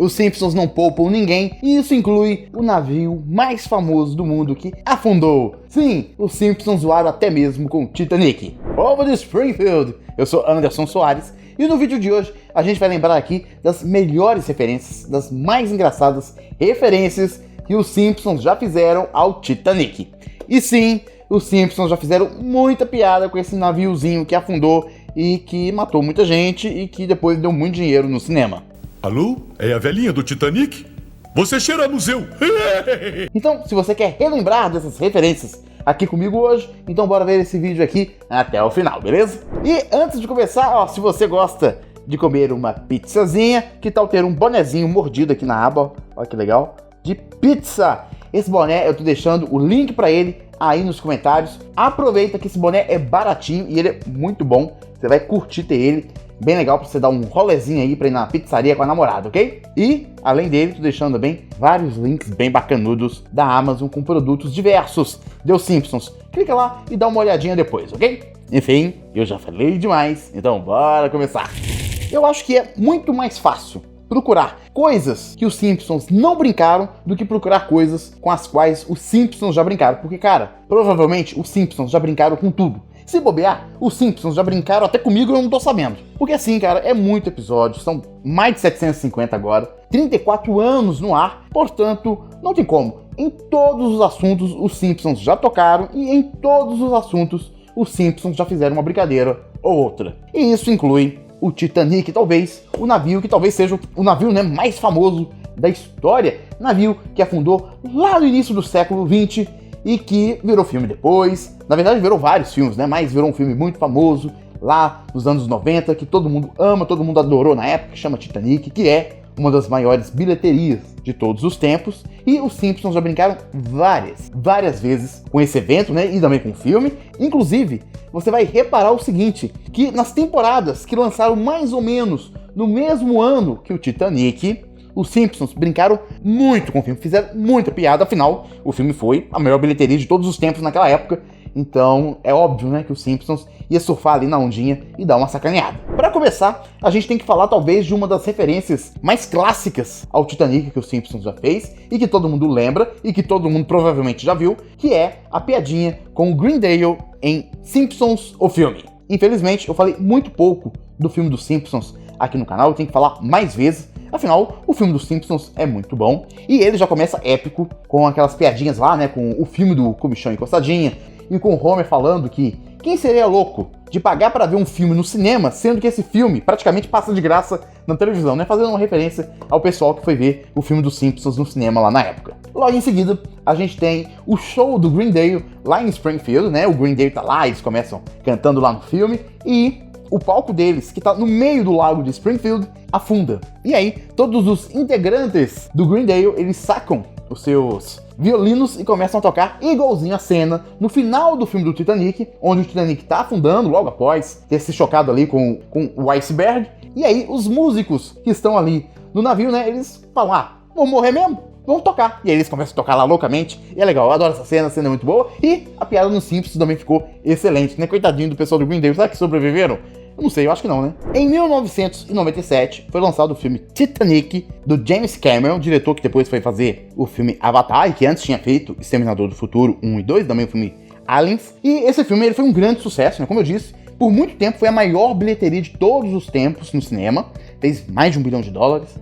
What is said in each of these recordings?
Os Simpsons não poupam ninguém, e isso inclui o navio mais famoso do mundo que afundou. Sim, os Simpsons zoaram até mesmo com o Titanic. Povo de Springfield, eu sou Anderson Soares, e no vídeo de hoje a gente vai lembrar aqui das melhores referências, das mais engraçadas referências que os Simpsons já fizeram ao Titanic. E sim, os Simpsons já fizeram muita piada com esse naviozinho que afundou e que matou muita gente e que depois deu muito dinheiro no cinema. Alô? É a velhinha do Titanic? Você cheira a museu! Então, se você quer relembrar dessas referências aqui comigo hoje, então bora ver esse vídeo aqui até o final, beleza? E antes de começar, ó, se você gosta de comer uma pizzazinha, que tal ter um bonezinho mordido aqui na aba, ó que legal, de pizza. Esse boné eu tô deixando o link pra ele aí nos comentários. Aproveita que esse boné é baratinho e ele é muito bom, você vai curtir ter ele. Bem legal pra você dar um rolezinho aí pra ir na pizzaria com a namorada, ok? E, além dele, tô deixando também vários links bem bacanudos da Amazon com produtos diversos dos Simpsons. Clica lá e dá uma olhadinha depois, ok? Enfim, eu já falei demais, então bora começar. Eu acho que é muito mais fácil procurar coisas que os Simpsons não brincaram do que procurar coisas com as quais os Simpsons já brincaram. Porque, cara, provavelmente os Simpsons já brincaram com tudo. Se bobear, os Simpsons já brincaram até comigo e eu não tô sabendo. Porque assim, cara, é muito episódio, são mais de 750 agora, 34 anos no ar, portanto, não tem como. Em todos os assuntos, os Simpsons já tocaram e em todos os assuntos, os Simpsons já fizeram uma brincadeira ou outra. E isso inclui o Titanic, talvez, o navio que talvez seja o navio, né, mais famoso da história, navio que afundou lá no início do século XX, e que virou filme depois. Na verdade virou vários filmes, né? Mas virou um filme muito famoso lá nos anos 90, que todo mundo ama, todo mundo adorou na época, que chama Titanic, que é uma das maiores bilheterias de todos os tempos. E os Simpsons já brincaram várias vezes com esse evento, né? E também com o filme. Inclusive, você vai reparar o seguinte, que nas temporadas que lançaram mais ou menos no mesmo ano que o Titanic, os Simpsons brincaram muito com o filme, fizeram muita piada, afinal, o filme foi a maior bilheteria de todos os tempos naquela época, então é óbvio, né, que os Simpsons ia surfar ali na ondinha e dar uma sacaneada. Para começar, a gente tem que falar talvez de uma das referências mais clássicas ao Titanic que os Simpsons já fez, e que todo mundo lembra, e que todo mundo provavelmente já viu, que é a piadinha com o Greendale em Simpsons, o filme. Infelizmente, eu falei muito pouco do filme dos Simpsons aqui no canal, eu tenho que falar mais vezes. Afinal, o filme dos Simpsons é muito bom, e ele já começa épico, com aquelas piadinhas lá, né, com o filme do Comichão Encostadinha, e com o Homer falando que quem seria louco de pagar para ver um filme no cinema, sendo que esse filme praticamente passa de graça na televisão, né, fazendo uma referência ao pessoal que foi ver o filme dos Simpsons no cinema lá na época. Logo em seguida, a gente tem o show do Greendale lá em Springfield, né, o Greendale tá lá, eles começam cantando lá no filme, e o palco deles, que tá no meio do lago de Springfield, afunda. E aí, todos os integrantes do Greendale, eles sacam os seus violinos e começam a tocar igualzinho a cena no final do filme do Titanic, onde o Titanic tá afundando logo após ter se chocado ali com o iceberg. E aí, os músicos que estão ali no navio, né, eles falam, vamos morrer mesmo? Vamos tocar. E aí eles começam a tocar lá loucamente. E é legal, eu adoro essa cena, a cena é muito boa. E a piada nos Simpsons também ficou excelente, né? Coitadinho do pessoal do Greendale, será que sobreviveram? Eu não sei, eu acho que não, né? Em 1997, foi lançado o filme Titanic, do James Cameron, diretor que depois foi fazer o filme Avatar, e que antes tinha feito Exterminador do Futuro 1 e 2, também o filme Aliens. E esse filme ele foi um grande sucesso, né? Como eu disse, por muito tempo foi a maior bilheteria de todos os tempos no cinema, fez mais de $1 bilhão.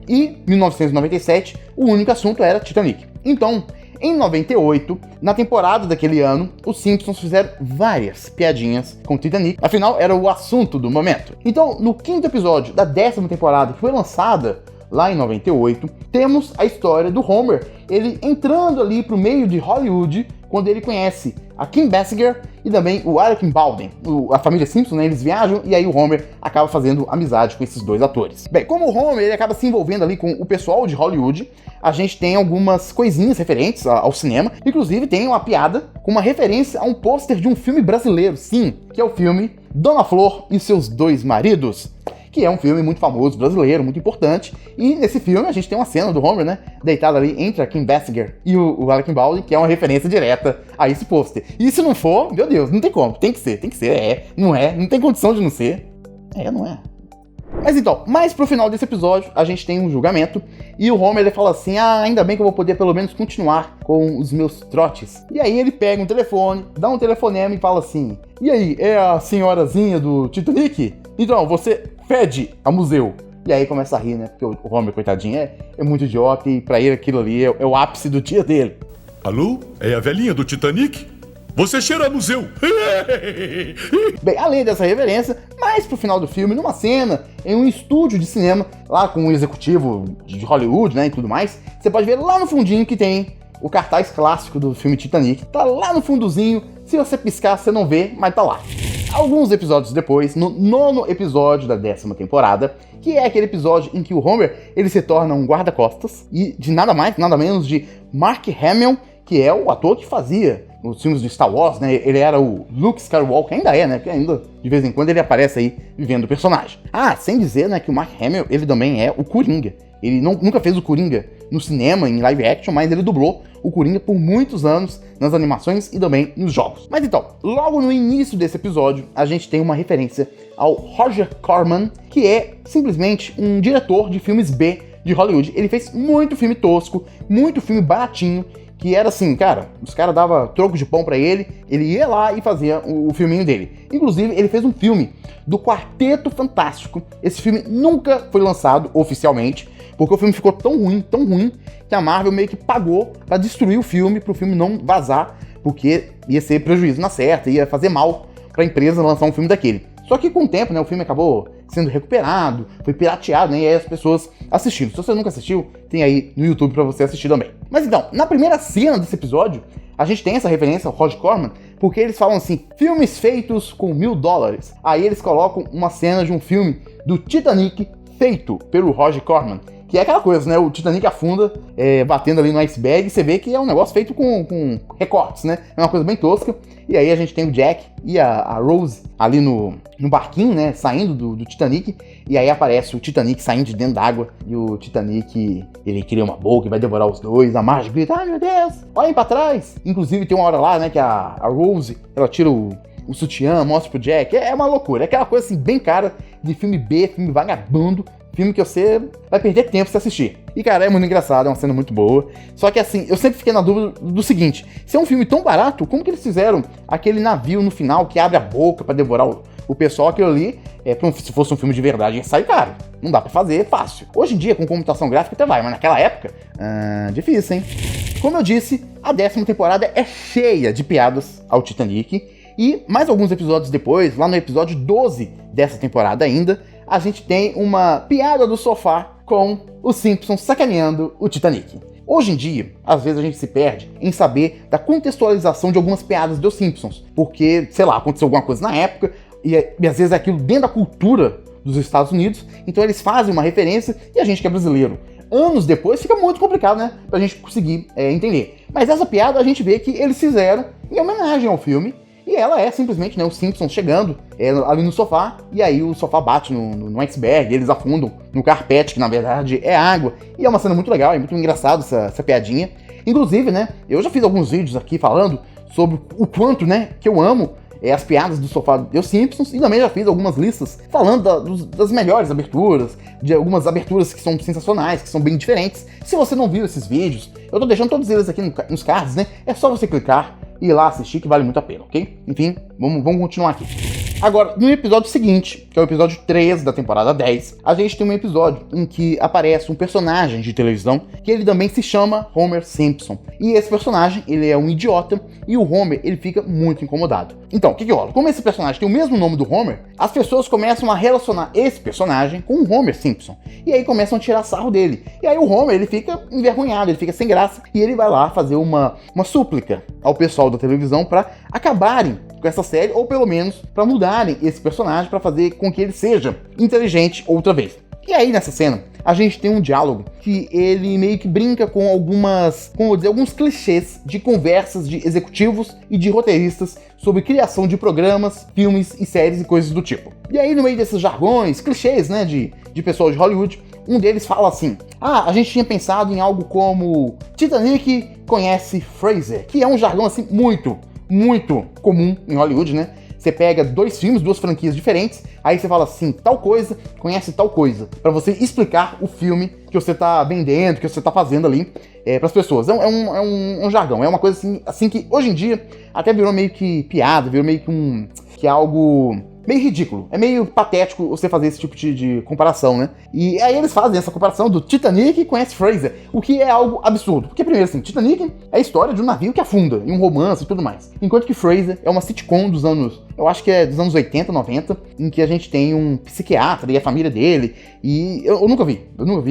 E em 1997, o único assunto era Titanic. Então, em 98, na temporada daquele ano, os Simpsons fizeram várias piadinhas com o Titanic, afinal era o assunto do momento. Então, no quinto episódio da 10ª temporada, que foi lançada lá em 98, temos a história do Homer, ele entrando ali pro meio de Hollywood, quando ele conhece a Kim Basinger e também o Alec Baldwin. A família Simpson, né, eles viajam e aí o Homer acaba fazendo amizade com esses dois atores. Bem, como o Homer ele acaba se envolvendo ali com o pessoal de Hollywood, a gente tem algumas coisinhas referentes ao cinema. Inclusive tem uma piada com uma referência a um pôster de um filme brasileiro, sim, que é o filme Dona Flor e Seus Dois Maridos, que é um filme muito famoso, brasileiro, muito importante. E nesse filme a gente tem uma cena do Homer, né, deitado ali entre a Kim Basinger e o Alec Baldwin, que é uma referência direta a esse pôster. E se não for, meu Deus, não tem como, tem que ser, não tem condição de não ser. Não é. Mas então, mais pro final desse episódio, a gente tem um julgamento e o Homer ele fala assim, ainda bem que eu vou poder pelo menos continuar com os meus trotes. E aí ele pega um telefone, dá um telefonema e fala assim, e aí, é a senhorazinha do Titanic? Então, você fede a museu. E aí começa a rir, né? Porque o Homer, coitadinho, é muito idiota e pra ele aquilo ali é o ápice do dia dele. Alô? É a velhinha do Titanic? Você cheira a museu! Bem, além dessa reverência, mais pro final do filme, numa cena, em um estúdio de cinema, lá com um executivo de Hollywood, né, e tudo mais, você pode ver lá no fundinho que tem o cartaz clássico do filme Titanic. Tá lá no fundozinho, se você piscar, você não vê, mas tá lá. Alguns episódios depois, no 9º episódio da 10ª temporada, que é aquele episódio em que o Homer ele se torna um guarda-costas, e de nada mais, nada menos de Mark Hamill, que é o ator que fazia os filmes do Star Wars, né? Ele era o Luke Skywalker, ainda é, né? Porque ainda, de vez em quando, ele aparece aí vivendo o personagem. Sem dizer, né, que o Mark Hamill, ele também é o Coringa. Ele nunca fez o Coringa no cinema, em live action, mas ele dublou o Coringa por muitos anos nas animações e também nos jogos. Mas então, logo no início desse episódio, a gente tem uma referência ao Roger Corman, que é simplesmente um diretor de filmes B de Hollywood. Ele fez muito filme tosco, muito filme baratinho, que era assim, cara, os caras davam troco de pão pra ele ia lá e fazia o filminho dele. Inclusive, ele fez um filme do Quarteto Fantástico. Esse filme nunca foi lançado oficialmente, porque o filme ficou tão ruim, que a Marvel meio que pagou pra destruir o filme, pro filme não vazar, porque ia ser prejuízo na certa, ia fazer mal pra empresa lançar um filme daquele. Só que com o tempo, né, o filme acabou sendo recuperado, foi pirateado, né, e aí as pessoas assistiram. Se você nunca assistiu, tem aí no YouTube pra você assistir também. Mas então, na primeira cena desse episódio, a gente tem essa referência ao Roger Corman, porque eles falam assim, filmes feitos com $1.000. Aí eles colocam uma cena de um filme do Titanic feito pelo Roger Corman. Que é aquela coisa, né? O Titanic afunda, batendo ali no iceberg, e você vê que é um negócio feito com recortes, né? É uma coisa bem tosca. E aí a gente tem o Jack e a Rose ali no barquinho, né? Saindo do Titanic. E aí aparece o Titanic saindo de dentro d'água. E o Titanic, ele cria uma boca e vai devorar os dois. A Marge grita, ai meu Deus, olhem pra trás. Inclusive tem uma hora lá, né? Que a Rose, ela tira o sutiã, mostra pro Jack. É uma loucura. É aquela coisa assim, bem cara de filme B, filme vagabundo. Filme que você vai perder tempo se assistir. E, cara, é muito engraçado, é uma cena muito boa. Só que, assim, eu sempre fiquei na dúvida do seguinte. Se é um filme tão barato, como que eles fizeram aquele navio no final que abre a boca pra devorar o pessoal? Aquilo ali, se fosse um filme de verdade, ia sair caro. Não dá pra fazer, é fácil. Hoje em dia, com computação gráfica, até vai. Mas naquela época, difícil, hein? Como eu disse, a 10ª temporada é cheia de piadas ao Titanic. E mais alguns episódios depois, lá no episódio 12 dessa temporada ainda, a gente tem uma piada do sofá com os Simpsons sacaneando o Titanic. Hoje em dia, às vezes a gente se perde em saber da contextualização de algumas piadas dos Simpsons, porque, sei lá, aconteceu alguma coisa na época, e às vezes é aquilo dentro da cultura dos Estados Unidos, então eles fazem uma referência e a gente que é brasileiro, anos depois, fica muito complicado, né, pra gente conseguir entender. Mas essa piada a gente vê que eles fizeram em homenagem ao filme, e ela é simplesmente, né, os Simpsons chegando ali no sofá, e aí o sofá bate no iceberg, eles afundam no carpete, que na verdade é água, e é uma cena muito legal, é muito engraçado essa piadinha. Inclusive, né, eu já fiz alguns vídeos aqui falando sobre o quanto, né, que eu amo as piadas do sofá dos Simpsons, e também já fiz algumas listas falando das melhores aberturas, de algumas aberturas que são sensacionais, que são bem diferentes. Se você não viu esses vídeos, eu tô deixando todos eles aqui nos cards, né, é só você clicar e ir lá assistir que vale muito a pena, ok? Enfim, vamos continuar aqui. Agora, no episódio seguinte, que é o episódio 3 da temporada 10, a gente tem um episódio em que aparece um personagem de televisão que ele também se chama Homer Simpson. E esse personagem, ele é um idiota e o Homer, ele fica muito incomodado. Então, o que rola? Como esse personagem tem o mesmo nome do Homer, as pessoas começam a relacionar esse personagem com o Homer Simpson. E aí começam a tirar sarro dele. E aí o Homer, ele fica envergonhado, ele fica sem graça e ele vai lá fazer uma súplica ao pessoal da televisão para acabarem com essa série, ou pelo menos para mudarem esse personagem, para fazer com que ele seja inteligente outra vez. E aí nessa cena, a gente tem um diálogo que ele meio que brinca com alguns clichês de conversas de executivos e de roteiristas sobre criação de programas, filmes e séries e coisas do tipo. E aí no meio desses jargões, clichês, né, de pessoal de Hollywood, um deles fala assim, a gente tinha pensado em algo como Titanic conhece Fraser, que é um jargão assim muito comum em Hollywood, né? você pega 2 filmes, 2 franquias diferentes, aí você fala assim, tal coisa conhece tal coisa, pra você explicar o filme que você tá vendendo, que você tá fazendo ali pras pessoas. É um jargão, é uma coisa assim que hoje em dia até virou meio que piada, virou meio que algo meio ridículo. É meio patético você fazer esse tipo de comparação, né? E aí eles fazem essa comparação do Titanic com S-Fraser, o que é algo absurdo. Porque, primeiro assim, Titanic é a história de um navio que afunda, em um romance e tudo mais. Enquanto que Fraser é uma sitcom dos anos, eu acho que é dos anos 80, 90, em que a gente tem um psiquiatra e a família dele. E eu nunca vi,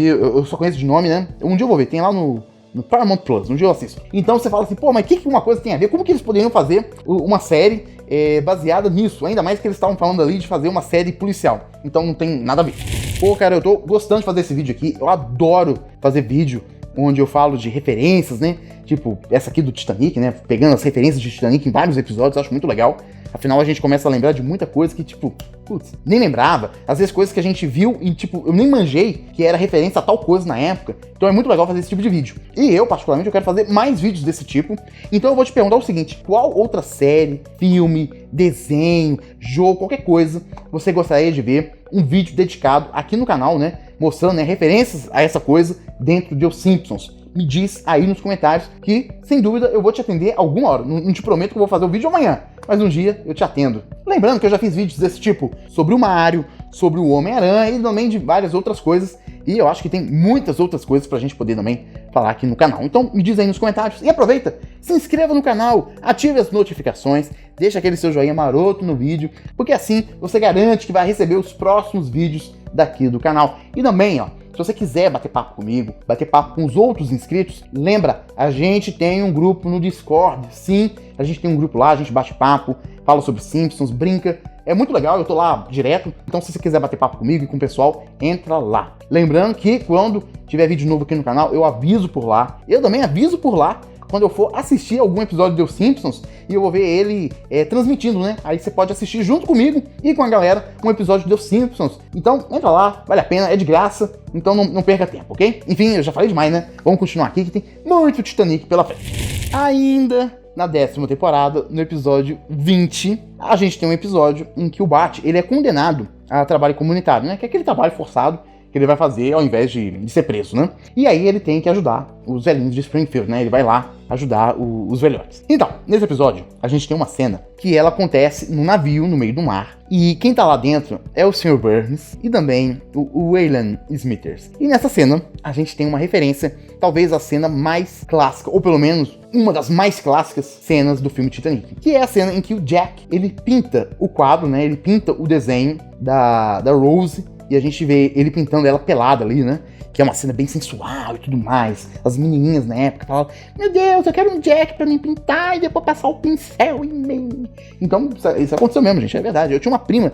eu só conheço de nome, né? Um dia eu vou ver, tem lá no Paramount Plus, um dia eu assisto. Então você fala assim, pô, mas o que uma coisa tem a ver? Como que eles poderiam fazer uma série baseada nisso? Ainda mais que eles estavam falando ali de fazer uma série policial. Então não tem nada a ver. Pô, cara, eu tô gostando de fazer esse vídeo aqui. Eu adoro fazer vídeo onde eu falo de referências, né? Tipo, essa aqui do Titanic, né? Pegando as referências de Titanic em vários episódios, eu acho muito legal. Afinal, a gente começa a lembrar de muita coisa que, tipo, putz, nem lembrava. Às vezes coisas que a gente viu e, tipo, eu nem manjei que era referência a tal coisa na época. Então é muito legal fazer esse tipo de vídeo. E eu, particularmente, eu quero fazer mais vídeos desse tipo. Então eu vou te perguntar o seguinte, qual outra série, filme, desenho, jogo, qualquer coisa, você gostaria de ver um vídeo dedicado aqui no canal, né? Mostrando, né, referências a essa coisa dentro de Os Simpsons. Me diz aí nos comentários que, sem dúvida, eu vou te atender alguma hora. Não te prometo que eu vou fazer o vídeo amanhã, mas um dia eu te atendo. Lembrando que eu já fiz vídeos desse tipo sobre o Mario, sobre o Homem-Aranha e também de várias outras coisas. E eu acho que tem muitas outras coisas pra gente poder também falar aqui no canal. Então me diz aí nos comentários. E aproveita, se inscreva no canal, ative as notificações, deixa aquele seu joinha maroto no vídeo, porque assim você garante que vai receber os próximos vídeos daqui do canal. E também, ó, se você quiser bater papo comigo, bater papo com os outros inscritos, lembra, a gente tem um grupo no Discord. Sim, a gente tem um grupo lá, a gente bate papo, fala sobre Simpsons, brinca. É muito legal, eu tô lá direto. Então se você quiser bater papo comigo e com o pessoal, entra lá. Lembrando que quando tiver vídeo novo aqui no canal, eu aviso por lá. Eu também aviso por lá quando eu for assistir algum episódio de Os Simpsons e eu vou ver ele transmitindo, né? Aí você pode assistir junto comigo e com a galera um episódio de Os Simpsons. Então entra lá, vale a pena, é de graça, então não perca tempo, ok? Enfim, eu já falei demais, né? Vamos continuar aqui que tem muito Titanic pela frente. Ainda na 10ª temporada, no episódio 20, a gente tem um episódio em que o Bart, ele é condenado a trabalho comunitário, né? Que é aquele trabalho forçado que ele vai fazer ao invés de ser preso, né? E aí ele tem que ajudar os velhinhos de Springfield, né? Ele vai lá ajudar os velhotes. Então, nesse episódio, a gente tem uma cena que ela acontece num navio no meio do mar. E quem tá lá dentro é o Sr. Burns e também o Waylon Smithers. E nessa cena, a gente tem uma referência, talvez a cena mais clássica, ou pelo menos uma das mais clássicas cenas do filme Titanic. Que é a cena em que o Jack, ele pinta o quadro, né? Ele pinta o desenho da Rose. E a gente vê ele pintando ela pelada ali, né? Que é uma cena bem sensual e tudo mais. As menininhas na época falavam, meu Deus, eu quero um Jack pra me pintar e depois passar o pincel em mim. Então, isso aconteceu mesmo, gente, é verdade. Eu tinha uma prima,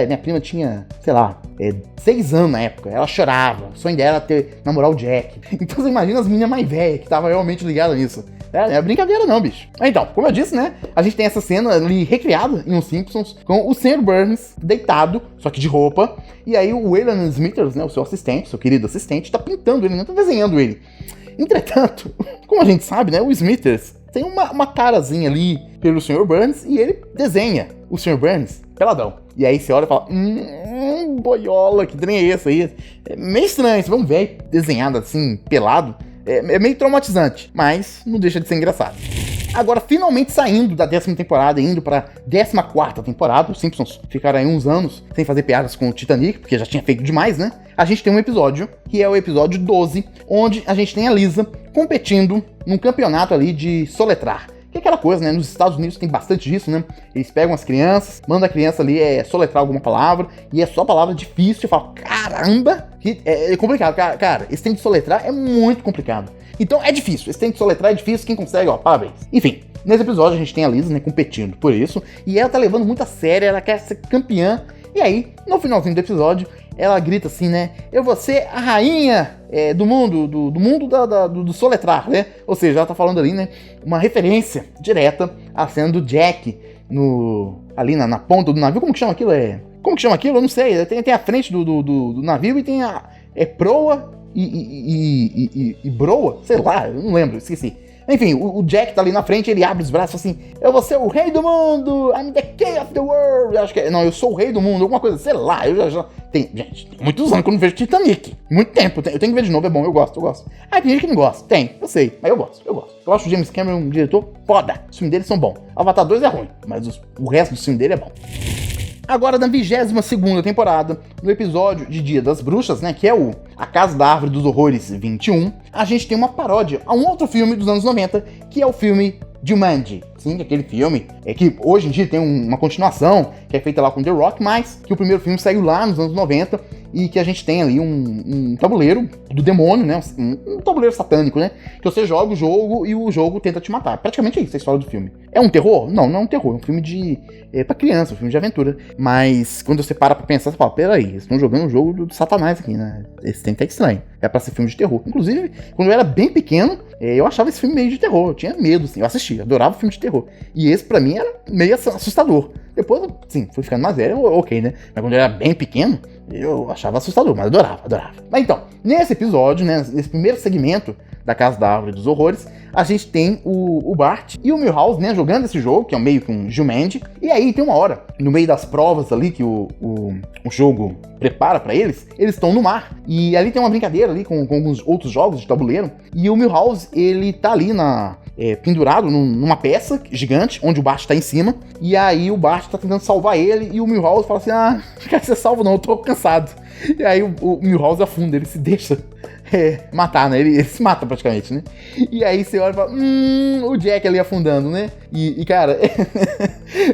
minha prima tinha, sei lá, 6 anos na época. Ela chorava, o sonho dela era namorar o Jack. Então você imagina as meninas mais velhas que estavam realmente ligadas nisso. Não é brincadeira não, bicho. Então, como eu disse, né? A gente tem essa cena ali recriada em Os Simpsons com o Sr. Burns deitado, só que de roupa. E aí o Waylon Smithers, né? O seu assistente, seu querido assistente, tá pintando ele, não tá desenhando ele. Entretanto, como a gente sabe, né? O Smithers tem uma carazinha ali pelo Sr. Burns e ele desenha o Sr. Burns peladão. E aí você olha e fala, boiola, que trem é esse aí? É meio estranho, você vê um velho desenhado assim, pelado. É meio traumatizante, mas não deixa de ser engraçado. Agora, finalmente saindo da 10ª temporada e indo pra 14ª temporada, os Simpsons ficaram aí uns anos sem fazer piadas com o Titanic, porque já tinha feito demais, né? A gente tem um episódio, que é o episódio 12, onde a gente tem a Lisa competindo num campeonato ali de soletrar. Que é aquela coisa, né? Nos Estados Unidos tem bastante disso, né? Eles pegam as crianças, mandam a criança ali soletrar alguma palavra, e é só palavra difícil, e fala, caramba, que é complicado. Cara, esse tem de soletrar é muito complicado. Então é difícil, esse tem de soletrar é difícil, quem consegue, ó, parabéns. Enfim, nesse episódio a gente tem a Lisa, né, competindo por isso, e ela tá levando muito a sério, ela quer ser campeã, e aí, no finalzinho do episódio, ela grita assim, né? Eu vou ser a rainha do mundo, do mundo do soletrar, né? Ou seja, ela tá falando ali, né? Uma referência direta à cena do Jack ali na ponta do navio. Como que chama aquilo? Como que chama aquilo? Eu não sei. Tem a frente do navio e tem a proa e broa? Sei lá, eu não lembro, esqueci. Enfim, o Jack tá ali na frente, ele abre os braços assim, eu vou ser o rei do mundo, I'm the king of the world. Eu acho que não, eu sou o rei do mundo, alguma coisa, sei lá, eu já... Gente, tem muitos anos que eu não vejo Titanic. Muito tempo, eu tenho que ver de novo, é bom, eu gosto. Ah, tem gente que não gosta, eu sei, mas eu gosto. Eu acho o James Cameron um diretor foda, os filmes dele são bons. Avatar 2 é ruim, mas o resto do filme dele é bom. Agora, na 22ª temporada, no episódio de Dia das Bruxas, né, que é A Casa da Árvore dos Horrores 21, a gente tem uma paródia a um outro filme dos anos 90, que é o filme Jumanji. Sim, aquele filme que hoje em dia tem uma continuação, que é feita lá com The Rock, mas que o primeiro filme saiu lá nos anos 90 e que a gente tem ali um tabuleiro do demônio, né, um tabuleiro satânico, né, que você joga o jogo e o jogo tenta te matar. Praticamente é isso a história do filme. É um terror? Não é um terror, é um filme pra criança, um filme de aventura. Mas quando você para pra pensar, você fala, peraí, eles estão jogando um jogo do Satanás aqui, né, esse tem que estar estranho. É pra ser filme de terror. Inclusive, quando eu era bem pequeno, eu achava esse filme meio de terror, eu tinha medo, assim, eu assistia, adorava filme de terror. E esse pra mim era meio assustador. Depois, sim, fui ficando mais velho, ok, né? Mas quando eu era bem pequeno, eu achava assustador, mas adorava. Mas então, nesse episódio, né, nesse primeiro segmento da Casa da Árvore dos Horrores, a gente tem o Bart e o Milhouse, né, jogando esse jogo, que é meio que um Jumanji. E aí tem uma hora, no meio das provas ali que o jogo prepara pra eles estão no mar. E ali tem uma brincadeira ali com alguns outros jogos de tabuleiro. E o Milhouse, ele tá ali pendurado numa peça gigante, onde o Bart tá em cima. E aí o Bart tá tentando salvar ele e o Milhouse fala assim, não quero ser salvo não, eu tô cansado. E aí o Milhouse afunda, ele se deixa matar, né? Ele se mata praticamente, né? E aí você olha e fala, o Jack ali afundando, né? E cara,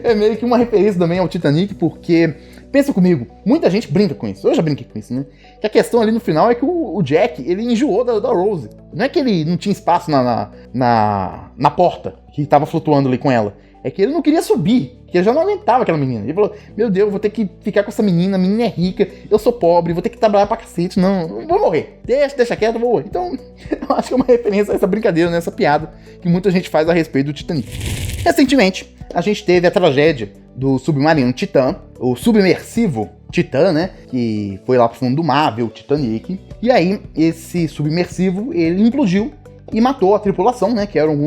é meio que uma referência também ao Titanic, porque, pensa comigo, muita gente brinca com isso, eu já brinquei com isso, né? Que a questão ali no final é que o Jack, ele enjoou da Rose. Não é que ele não tinha espaço na porta, que tava flutuando ali com ela. É que ele não queria subir, que ele já não aguentava aquela menina. Ele falou, meu Deus, vou ter que ficar com essa menina, a menina é rica, eu sou pobre, vou ter que trabalhar pra cacete, não vou morrer. Deixa quieto, eu vou morrer. Então, eu acho que é uma referência a essa brincadeira, né, essa piada que muita gente faz a respeito do Titanic. Recentemente, a gente teve a tragédia do submarino Titã, o submersivo Titã, né, que foi lá pro fundo do mar, ver o Titanic. E aí, esse submersivo, ele implodiu e matou a tripulação, né, que eram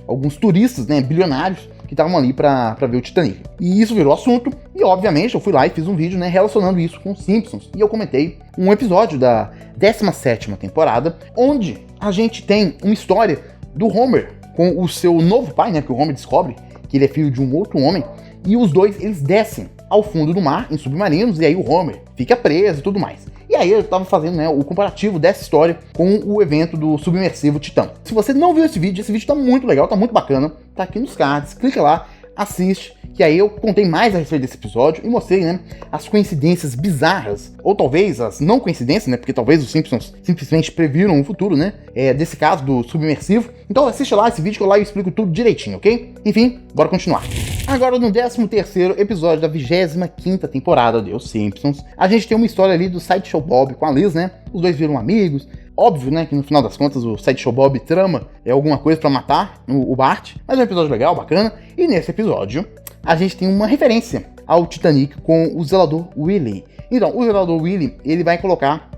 alguns turistas, né, bilionários, que estavam ali pra ver o Titanic. E isso virou assunto, e obviamente eu fui lá e fiz um vídeo, né, relacionando isso com os Simpsons. E eu comentei um episódio da 17ª temporada, onde a gente tem uma história do Homer com o seu novo pai, né, que o Homer descobre que ele é filho de um outro homem, e os dois, eles descem ao fundo do mar, em submarinos, e aí o Homer fica preso e tudo mais. E aí eu tava fazendo, né, o comparativo dessa história com o evento do submersivo Titã. Se você não viu esse vídeo tá muito legal, tá muito bacana, tá aqui nos cards, clica lá, assiste, que aí eu contei mais a respeito desse episódio e mostrei, né, as coincidências bizarras, ou talvez as não coincidências, né, porque talvez os Simpsons simplesmente previram o futuro, né, desse caso do submersivo. Então assiste lá esse vídeo que eu lá explico tudo direitinho, ok? Enfim, bora continuar. Agora no 13º episódio da 25ª temporada de Os Simpsons, a gente tem uma história ali do Sideshow Bob com a Liz, né, os dois viram amigos. Óbvio, né, que no final das contas o Sideshow Bob trama alguma coisa pra matar o Bart, mas é um episódio legal, bacana. E nesse episódio, a gente tem uma referência ao Titanic com o zelador Willie. Então, o zelador Willie, ele vai colocar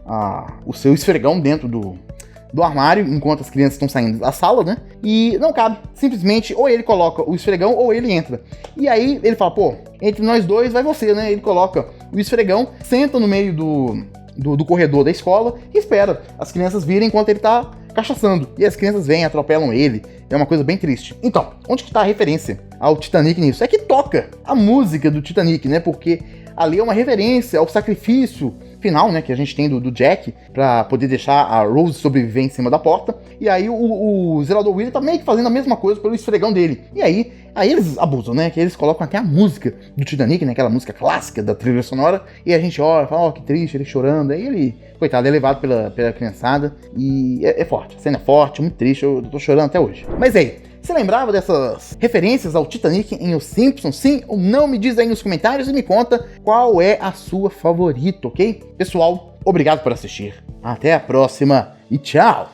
o seu esfregão dentro do armário, enquanto as crianças estão saindo da sala, né? E não cabe. Simplesmente, ou ele coloca o esfregão, ou ele entra. E aí, ele fala, pô, entre nós dois vai você, né? Ele coloca o esfregão, senta no meio do corredor da escola e espera as crianças virem enquanto ele tá cachaçando. E as crianças vêm, atropelam ele. É uma coisa bem triste. Então, onde que tá a referência ao Titanic nisso? É que toca a música do Titanic, né? Porque ali é uma referência ao sacrifício final, né, que a gente tem do Jack pra poder deixar a Rose sobreviver em cima da porta. E aí o zelador Willie tá meio que fazendo a mesma coisa pelo esfregão dele. E aí eles abusam, né, que eles colocam até a música do Titanic, né, aquela música clássica da trilha sonora. E a gente olha e fala, que triste, ele chorando. Aí ele, coitado, é levado pela criançada. E é forte, a cena é forte, muito triste, eu tô chorando até hoje. Mas aí, você lembrava dessas referências ao Titanic em Os Simpsons? Sim ou não? Me diz aí nos comentários e me conta qual é a sua favorita, ok? Pessoal, obrigado por assistir. Até a próxima e tchau!